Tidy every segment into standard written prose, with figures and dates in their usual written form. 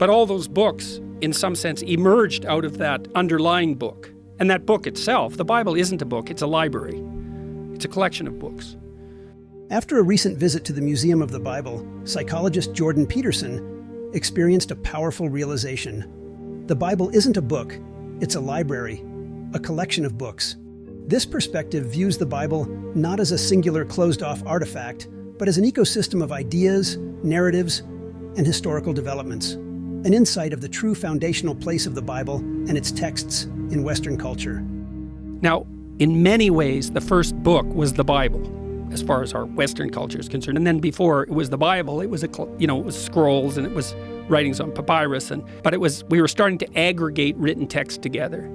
But all those books, in some sense, emerged out of that underlying book. And that book itself, the Bible isn't a book, it's a library. It's a collection of books. After a recent visit to the Museum of the Bible, psychologist Jordan Peterson experienced a powerful realization. The Bible isn't a book, it's a library, a collection of books. This perspective views the Bible not as a singular closed-off artifact, but as an ecosystem of ideas, narratives, and historical developments. An insight of the true foundational place of the Bible and its texts in Western culture. Now, in many ways, the first book was the Bible, as far as our Western culture is concerned. And then before it was the Bible, it was it was scrolls and it was writings on papyrus, but we were starting to aggregate written text together.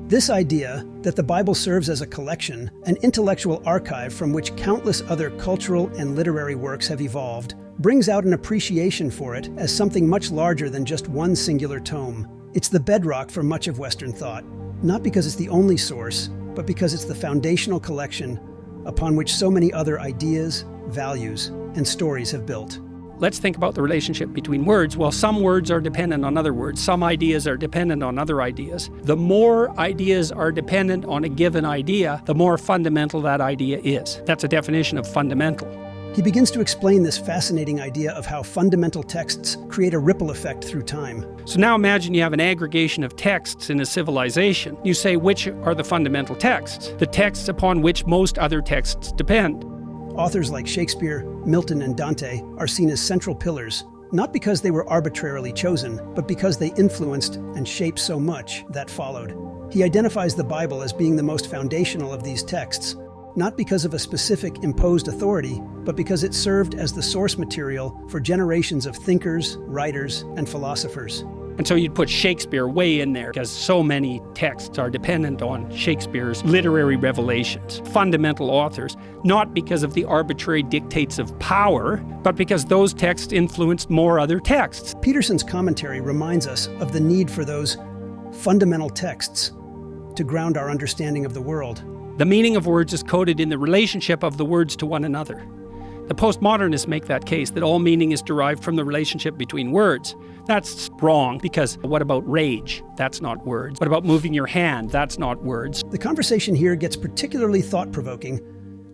This idea that the Bible serves as a collection, an intellectual archive from which countless other cultural and literary works have evolved, brings out an appreciation for it as something much larger than just one singular tome. It's the bedrock for much of Western thought, not because it's the only source, but because it's the foundational collection upon which so many other ideas, values, and stories have built. Let's think about the relationship between words. Well, some words are dependent on other words. Some ideas are dependent on other ideas. The more ideas are dependent on a given idea, the more fundamental that idea is. That's a definition of fundamental. He begins to explain this fascinating idea of how fundamental texts create a ripple effect through time. So now imagine you have an aggregation of texts in a civilization. You say, which are the fundamental texts? The texts upon which most other texts depend. Authors like Shakespeare, Milton, and Dante are seen as central pillars, not because they were arbitrarily chosen, but because they influenced and shaped so much that followed. He identifies the Bible as being the most foundational of these texts, not because of a specific imposed authority, but because it served as the source material for generations of thinkers, writers, and philosophers. And so you'd put Shakespeare way in there because so many texts are dependent on Shakespeare's literary revelations, fundamental authors, not because of the arbitrary dictates of power, but because those texts influenced more other texts. Peterson's commentary reminds us of the need for those fundamental texts to ground our understanding of the world. The meaning of words is coded in the relationship of the words to one another. The postmodernists make that case, that all meaning is derived from the relationship between words. That's wrong, because what about rage? That's not words. What about moving your hand? That's not words. The conversation here gets particularly thought-provoking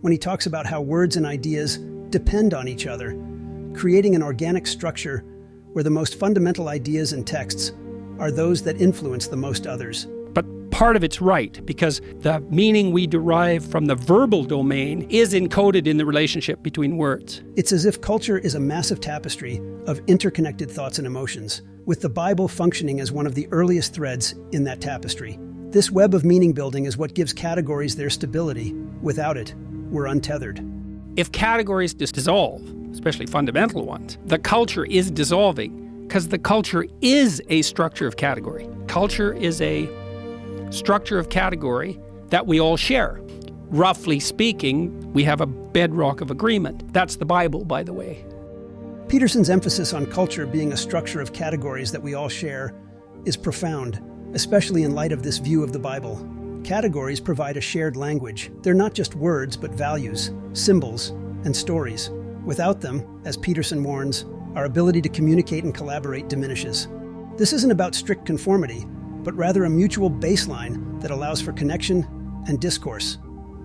when he talks about how words and ideas depend on each other, creating an organic structure where the most fundamental ideas and texts are those that influence the most others. But part of it's right, because the meaning we derive from the verbal domain is encoded in the relationship between words. It's as if culture is a massive tapestry of interconnected thoughts and emotions, with the Bible functioning as one of the earliest threads in that tapestry. This web of meaning building is what gives categories their stability. Without it, we're untethered. If categories dissolve, especially fundamental ones, the culture is dissolving, because the culture is a structure of category. Culture is a structure of category that we all share. Roughly speaking, we have a bedrock of agreement. That's the Bible, by the way. Peterson's emphasis on culture being a structure of categories that we all share is profound, especially in light of this view of the Bible. Categories provide a shared language. They're not just words, but values, symbols, and stories. Without them, as Peterson warns, our ability to communicate and collaborate diminishes. This isn't about strict conformity, but rather a mutual baseline that allows for connection and discourse.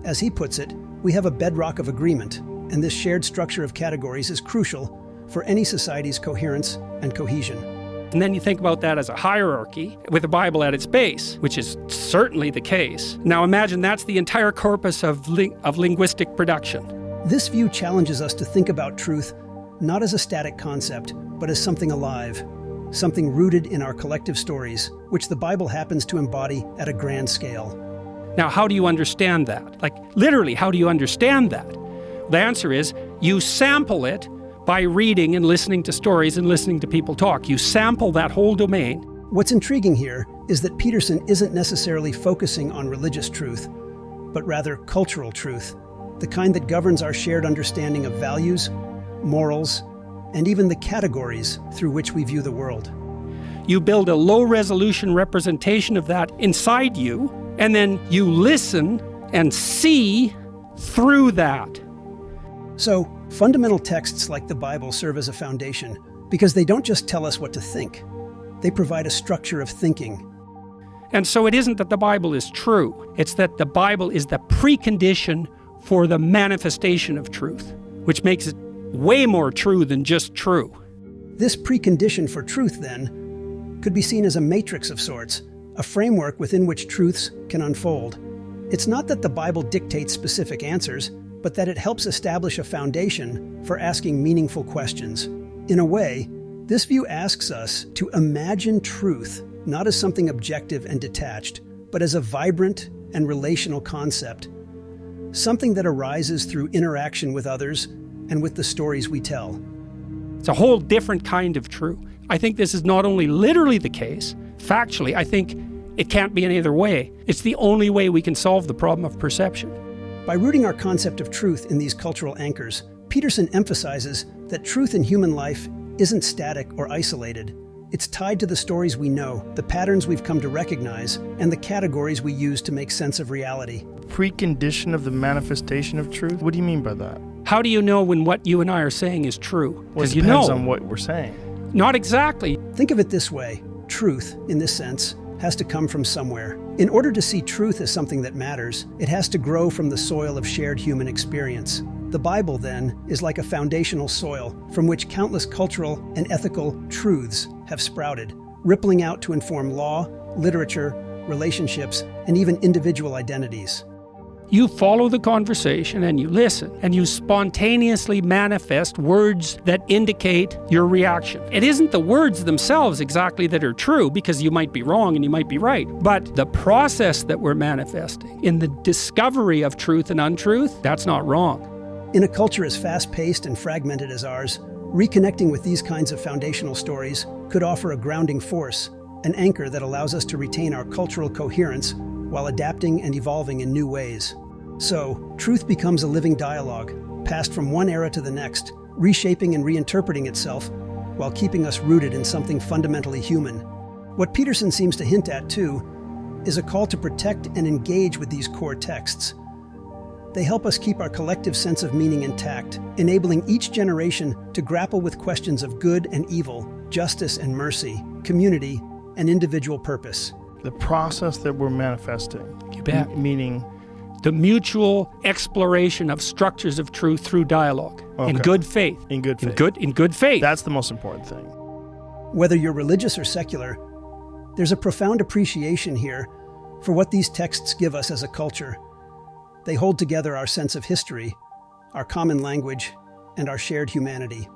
As he puts it, we have a bedrock of agreement, and this shared structure of categories is crucial for any society's coherence and cohesion. And then you think about that as a hierarchy with the Bible at its base, which is certainly the case. Now imagine that's the entire corpus of linguistic production. This view challenges us to think about truth not as a static concept, but as something alive, something rooted in our collective stories, which the Bible happens to embody at a grand scale. Now, how do you understand that? Like, literally, how do you understand that? The answer is, you sample it by reading and listening to stories and listening to people talk. You sample that whole domain. What's intriguing here is that Peterson isn't necessarily focusing on religious truth, but rather cultural truth, the kind that governs our shared understanding of values, morals, and even the categories through which we view the world. You build a low-resolution representation of that inside you, and then you listen and see through that. So, fundamental texts like the Bible serve as a foundation because they don't just tell us what to think. They provide a structure of thinking. And so it isn't that the Bible is true. It's that the Bible is the precondition for the manifestation of truth, which makes it way more true than just true. This precondition for truth, then, could be seen as a matrix of sorts, a framework within which truths can unfold. It's not that the Bible dictates specific answers, but that it helps establish a foundation for asking meaningful questions. In a way, this view asks us to imagine truth not as something objective and detached, but as a vibrant and relational concept, something that arises through interaction with others and with the stories we tell. It's a whole different kind of true. I think this is not only literally the case, factually, I think it can't be any other way. It's the only way we can solve the problem of perception. By rooting our concept of truth in these cultural anchors, Peterson emphasizes that truth in human life isn't static or isolated. It's tied to the stories we know, the patterns we've come to recognize, and the categories we use to make sense of reality. Precondition of the manifestation of truth? What do you mean by that? How do you know when what you and I are saying is true? Well, it you depends know. on what we're saying. Not exactly. Think of it this way. Truth, in this sense, has to come from somewhere. In order to see truth as something that matters, it has to grow from the soil of shared human experience. The Bible, then, is like a foundational soil from which countless cultural and ethical truths have sprouted, rippling out to inform law, literature, relationships, and even individual identities. You follow the conversation and you listen, and you spontaneously manifest words that indicate your reaction. It isn't the words themselves exactly that are true, because you might be wrong and you might be right, but the process that we're manifesting in the discovery of truth and untruth, that's not wrong. In a culture as fast-paced and fragmented as ours, reconnecting with these kinds of foundational stories could offer a grounding force, an anchor that allows us to retain our cultural coherence while adapting and evolving in new ways. So, truth becomes a living dialogue, passed from one era to the next, reshaping and reinterpreting itself while keeping us rooted in something fundamentally human. What Peterson seems to hint at, too, is a call to protect and engage with these core texts. They help us keep our collective sense of meaning intact, enabling each generation to grapple with questions of good and evil, justice and mercy, community and individual purpose. The process that we're manifesting. You bet. Meaning? The mutual exploration of structures of truth through dialogue. Okay. In good faith. In good faith. In good faith. That's the most important thing. Whether you're religious or secular, there's a profound appreciation here for what these texts give us as a culture. They hold together our sense of history, our common language, and our shared humanity.